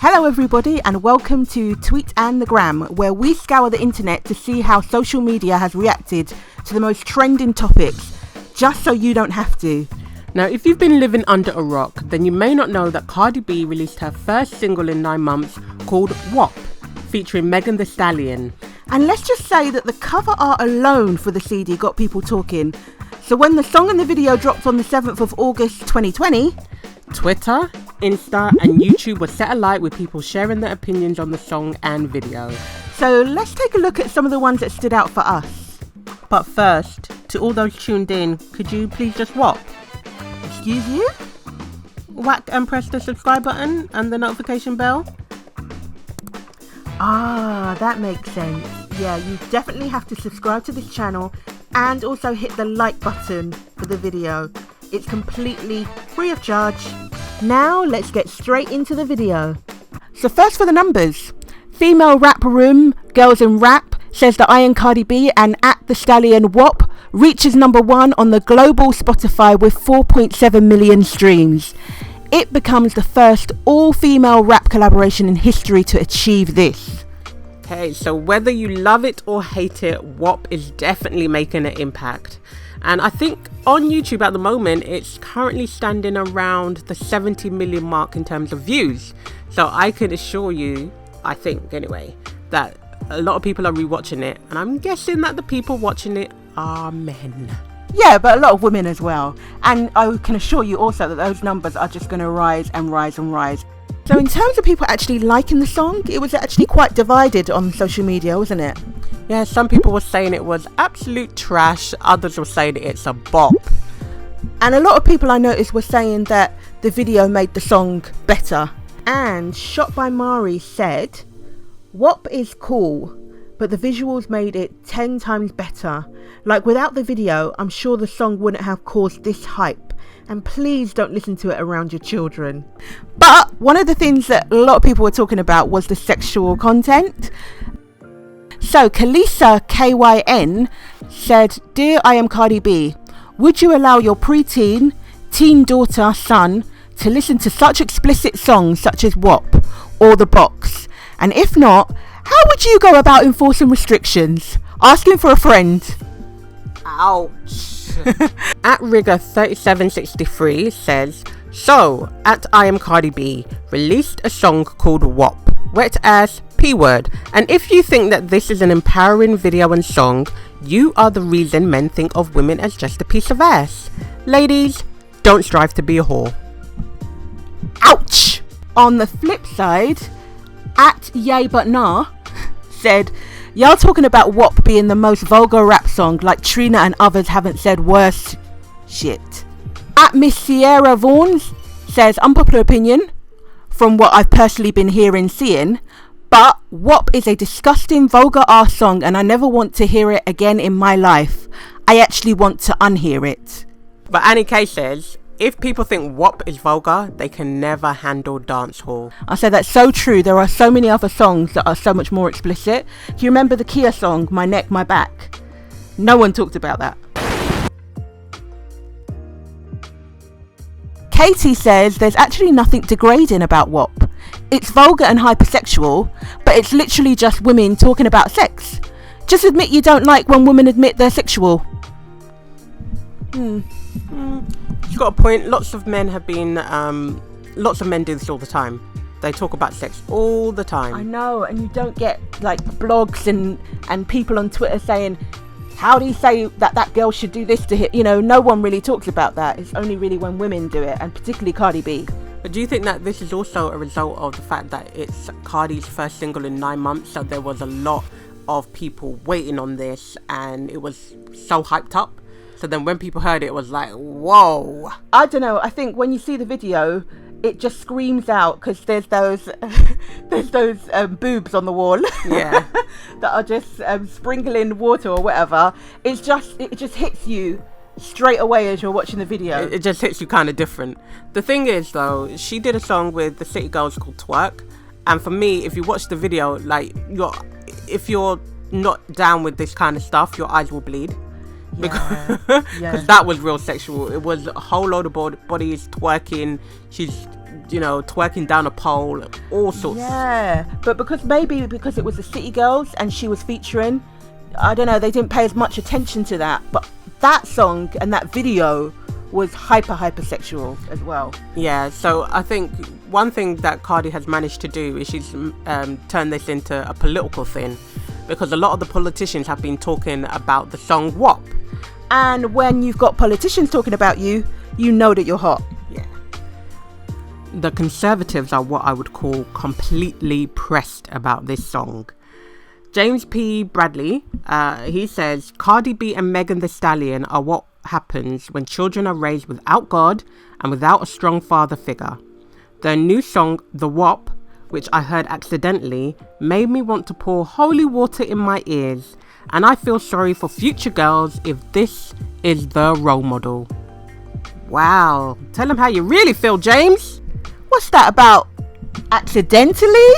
Hello everybody and welcome to Tweet and the Gram, where we scour the internet to see how social media has reacted to the most trending topics, just so you don't have to. Now, if you've been living under a rock, then you may not know that Cardi B released her first single in 9 months called WAP, featuring Megan Thee Stallion. And let's just say that the cover art alone for the CD got people talking. So when the song and the video dropped on the 7th of August 2020, Twitter, Insta and YouTube were set alight with people sharing their opinions on the song and video. So let's take a look at some of the ones that stood out for us. But first, to all those tuned in, could you please just WAP? Excuse you? Whack and press the subscribe button and the notification bell. Ah, that makes sense. Yeah, you definitely have to subscribe to this channel and also hit the like button for the video. It's completely free of charge. Now let's get straight into the video. So first for the numbers. Female rap room, Girls in Rap, says that I Am Cardi B and at the Stallion WAP reaches number 1 on the global Spotify with 4.7 million streams. It becomes the first all-female rap collaboration in history to achieve this. Okay, so whether you love it or hate it, WAP is definitely making an impact. And I think on YouTube at the moment, it's currently standing around the 70 million mark in terms of views. So I can assure you, I think anyway, that a lot of people are rewatching it. And I'm guessing that the people watching it are men. Yeah, but a lot of women as well. And I can assure you also that those numbers are just going to rise and rise and rise. So in terms of people actually liking the song, it was actually quite divided on social media, wasn't it? Yeah, some people were saying it was absolute trash. Others were saying it's a bop. And a lot of people I noticed were saying that the video made the song better. And Shot by Mari said, WAP is cool, but the visuals made it 10 times better. Like without the video, I'm sure the song wouldn't have caused this hype. And please don't listen to it around your children. But one of the things that a lot of people were talking about was the sexual content. So Kalisa KYN said, Dear I Am Cardi B, would you allow your preteen, teen daughter, son to listen to such explicit songs such as WAP or The Box? And if not, how would you go about enforcing restrictions? Asking for a friend. Ouch. At Rigger3763 says, So, at I Am Cardi B released a song called WAP, wet ass P-word, and if you think that this is an empowering video and song, you are the reason men think of women as just a piece of ass. Ladies, don't strive to be a whore. Ouch! On the flip side, at Yay But Nah said, Y'all talking about WAP being the most vulgar rap song, like Trina and others haven't said worse shit. At Miss Sierra Vaughns says, unpopular opinion, from what I've personally been hearing, seeing, but WAP is a disgusting, vulgar ass song and I never want to hear it again in my life. I actually want to unhear it. But Annie K says, if people think WAP is vulgar, they can never handle dancehall. I say that's so true. There are so many other songs that are so much more explicit. Do you remember the Kia song, My Neck, My Back? No one talked about that. Katie says there's actually nothing degrading about WAP. It's vulgar and hypersexual, but it's literally just women talking about sex. Just admit you don't like when women admit they're sexual. You've got a point. Lots of men do this all the time. They talk about sex all the time. I know, and you don't get like blogs and people on Twitter saying, how do you say that girl should do this to him? You know, no one really talks about that. It's only really when women do it, and particularly Cardi B. But do you think that this is also a result of the fact that it's Cardi's first single in 9 months, so there was a lot of people waiting on this and it was so hyped up? So then when people heard it, it was like, whoa. I don't know. I think when you see the video, it just screams out because there's those boobs on the wall. Yeah. that are just sprinkling water or whatever. It just hits you straight away as you're watching the video. It just hits you kind of different. The thing is though, she did a song with the City Girls called Twerk, and for me, if you watch the video, like if you're not down with this kind of stuff, your eyes will bleed. Because that was real sexual. It was a whole load of bodies twerking. She's twerking down a pole, all sorts. Yeah, but because it was the City Girls and she was featuring, I don't know, they didn't pay as much attention to that. But that song and that video was hyper sexual as well. Yeah, so I think one thing that Cardi has managed to do is she's turned this into a political thing, because a lot of the politicians have been talking about the song WAP. And when you've got politicians talking about you, you know that you're hot. Yeah. The Conservatives are what I would call completely pressed about this song. James P. Bradley, he says, Cardi B and Megan Thee Stallion are what happens when children are raised without God and without a strong father figure. Their new song, The WAP, which I heard accidentally, made me want to pour holy water in my ears, and I feel sorry for future girls if this is the role model. Wow. Tell them how you really feel, James. What's that about? Accidentally?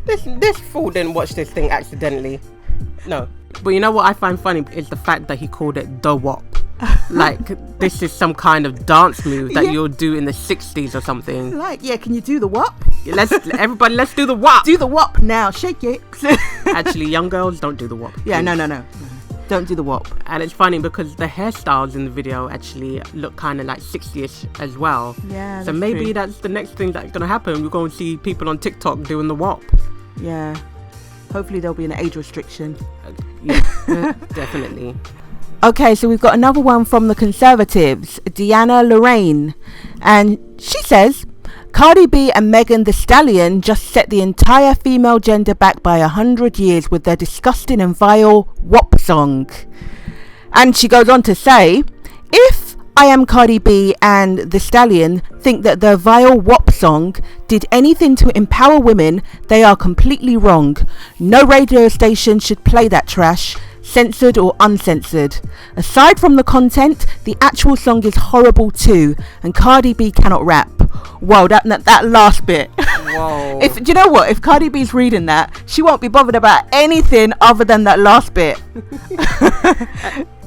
This fool didn't watch this thing accidentally. No. But you know what I find funny is the fact that he called it the WAP. Like this is some kind of dance move that you'll do in the 60s or something. Like, yeah, can you do the WAP? Let's do the WAP. Do the WAP now, shake it. Actually, young girls don't do the WAP. Yeah, no. Don't do the WAP. And it's funny because the hairstyles in the video actually look kind of like 60ish as well. Yeah. So maybe true. That's the next thing that's gonna happen. We're going to see people on TikTok doing the WAP. Yeah. Hopefully there'll be an age restriction. Yeah, definitely. Okay, so we've got another one from the Conservatives, Deanna Lorraine, and she says, Cardi B and Megan Thee Stallion just set the entire female gender back by 100 years with their disgusting and vile WAP song. And she goes on to say, if I Am Cardi B and The Stallion think that their vile WAP song did anything to empower women, they are completely wrong. No radio station should play that trash, censored or uncensored. Aside from the content, the actual song is horrible too, and Cardi B cannot rap. Whoa, that last bit. Whoa. Do you know what? If Cardi B's reading that, she won't be bothered about anything other than that last bit.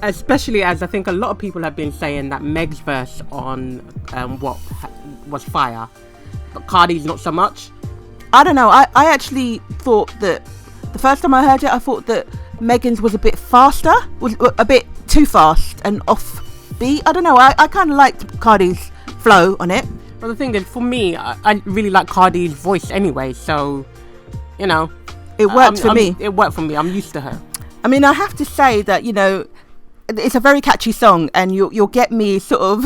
Especially as I think a lot of people have been saying that Meg's verse on WAP was fire, but Cardi's not so much. I don't know. I actually thought that the first time I heard it, I thought that Megan's was a bit faster, was a bit too fast and off beat. I don't know. I kind of liked Cardi's flow on it. Well, the thing is, for me, I really like Cardi's voice anyway, so, it worked for me. It worked for me. I'm used to her. I mean, I have to say that, it's a very catchy song and you'll get me sort of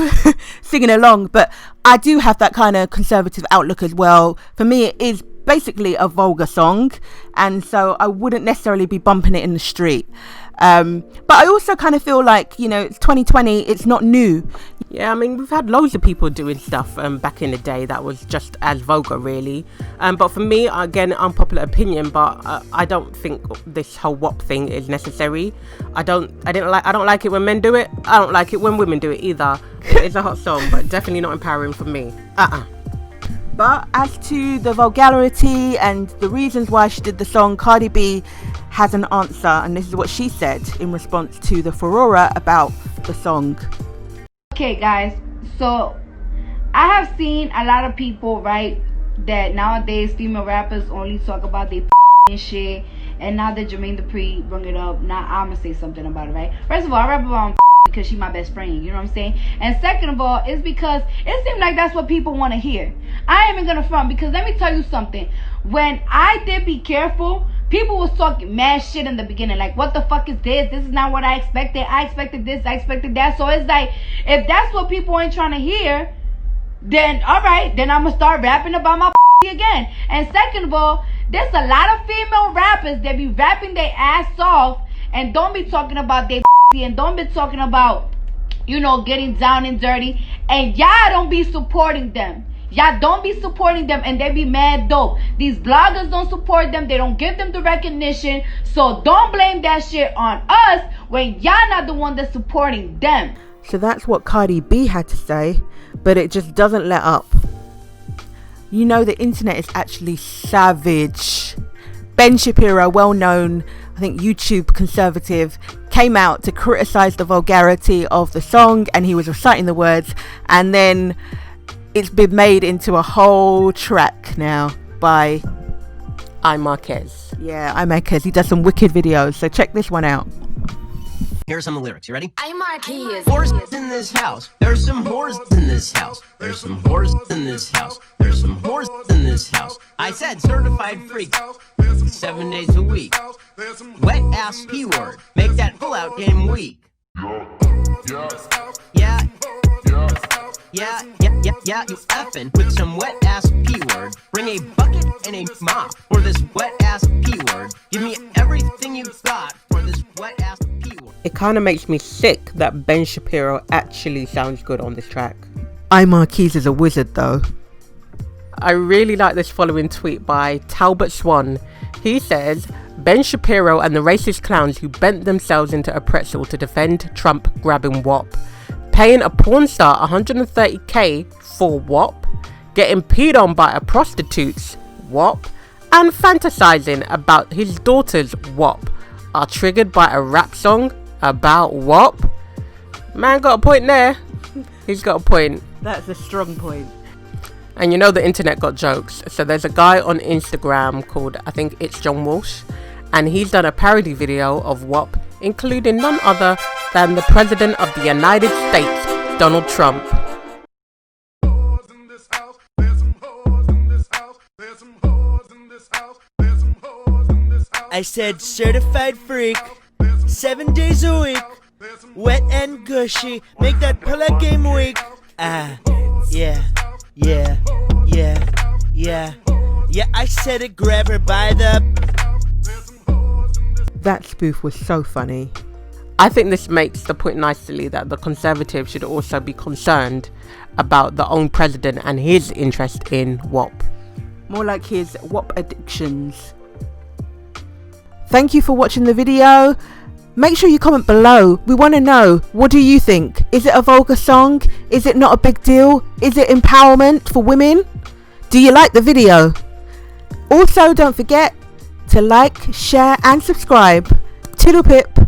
singing along, but I do have that kind of conservative outlook as well. For me, it is basically a vulgar song, and so I wouldn't necessarily be bumping it in the street. But I also kind of feel like, it's 2020, it's not new. Yeah, I mean, we've had loads of people doing stuff back in the day that was just as vulgar, really. But for me, again, unpopular opinion, but I don't think this whole WAP thing is necessary. I don't like it when men do it. I don't like it when women do it either. It's a hot song, but definitely not empowering for me. But as to the vulgarity and the reasons why she did the song, Cardi B has an answer, and this is what she said in response to the furore about the song. Okay, guys, so I have seen a lot of people, right, that nowadays female rappers only talk about their and shit, and now that Jermaine Dupri bring it up, now I'm gonna say something about it, right? First of all, I rap about because she's my best friend, you know what I'm saying? And second of all, it's because it seems like that's what people want to hear. I ain't even gonna front, because let me tell you something. When I did Be Careful, people was talking mad shit in the beginning, like, what the fuck is this? This is not what I expected. I expected this, I expected that. So it's like, if that's what people ain't trying to hear, then alright, then I'm gonna start rapping about my again. And second of all, there's a lot of female rappers that be rapping their ass off and don't be talking about their and don't be talking about, getting down and dirty, and y'all don't be supporting them. Y'all don't be supporting them, and they be mad dope. These bloggers don't support them. They don't give them the recognition. So don't blame that shit on us when y'all not the one that's supporting them. So that's what Cardi B had to say, but it just doesn't let up. The internet is actually savage. Ben Shapiro, well-known, I think, YouTube conservative, came out to criticize the vulgarity of the song, and he was reciting the words, and then it's been made into a whole track now by Marquez. Yeah, Marquez. He does some wicked videos, so check this one out. Here's some of the lyrics. You ready? Marquez. Whores in this house. There's some whores in this house. There's some whores in this house. There's some whores in this house. I said certified freak. 7 days a week. Wet ass P word. Make that pull out game weak. Yeah. Yeah, you effing with some wet ass P word. Bring a bucket and a mop for this wet ass P word. Give me everything you got for this wet ass P word. It kind of makes me sick that Ben Shapiro actually sounds good on this track. Marquez is a wizard though. I really like this following tweet by Talbot Swan. He says, Ben Shapiro and the racist clowns who bent themselves into a pretzel to defend Trump grabbing WAP. Paying a porn star $130k for WAP, getting peed on by a prostitute's WAP, and fantasizing about his daughter's WAP are triggered by a rap song about WAP. Man got a point there. He's got a point. That's a strong point. And you know the internet got jokes. So there's a guy on Instagram called, I think it's John Walsh, and he's done a parody video of WAP, including none other than the President of the United States, Donald Trump. I said certified freak, 7 days a week, wet and gushy, make that pull-out game weak. Yeah, I said it, grab her by the... That spoof was so funny. I think this makes the point nicely that the Conservatives should also be concerned about their own president and his interest in WAP. More like his WAP addictions. Thank you for watching the video. Make sure you comment below. We want to know, what do you think? Is it a vulgar song? Is it not a big deal? Is it empowerment for women? Do you like the video? Also, don't forget to like, share and subscribe. Toodle pip.